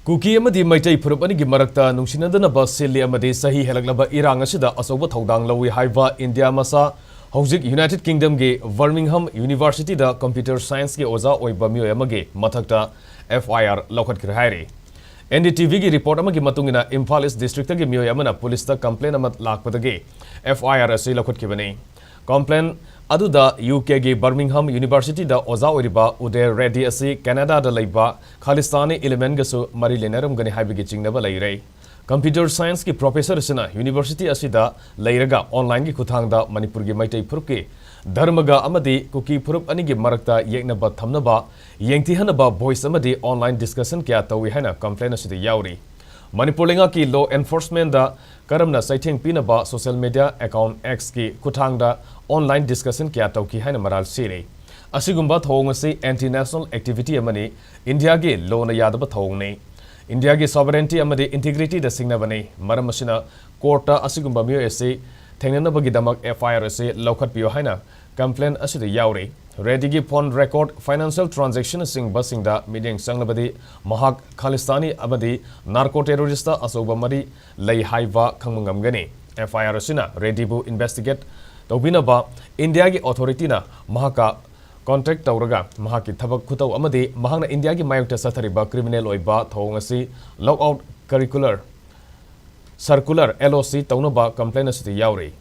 Kuki amadi Meetei Purup anigi marakta nungsi-nadanaba silli amadi sahi helaklaba erang asida achouba thoudang lawi haiba India Macha hojik United Kingdom ge Birmingham University da Computer Science ge Oja Oiba mioy amage Mathakta Fir Loukhatkhre hairi. NDTV gi report amagi matungina Imphal East District ge mioy amana police ta complaint amat lakpadage Fir ase Loukhatkhre complaint aduda UK ge Birmingham University da Oja Oiba Uday Reddy ase Canada da leiba Khalistani element gasu mari lenaram gani haibigi chingnaba leirei. Computer Science ki professor sina University asida leiraga online gi kuthangda Manipur gi Meetei Purup ki dharmaga amadi Kuki Purup anigi marakta yeknaba thamnaba yengtihanaba voice amadi online discussion kya tawi haina complaint asida yauri. Manipur lenga ki law enforcement da karamna saitheng pinaba social media account X ki kuthangda online discussion kya tawki haina maral sire. Asigumba thong ase anti-national activity amani India ge law na yadaba thong ne. India ge sovereignty amadi integrity da singnabane maram asina court ta asigumba mio ase thengnanabagi damak Fir ase Loukhatpiyo haina complaint asida yauri. Reddy gi phone record financial transaction sing basing da meeting sanglabadi Macha Khalistani amadi narco terrorist achouba mari lei haiba khangmangam gani. Fir asina Reddy bu investigate tawbinaba India gi authority na Macha contract tawraga Macha thabak khutau amadi Macha India gi mayokta sathariba criminal oiba thong asi lockout curricular circular LOC tawnaba complaint asida yauri.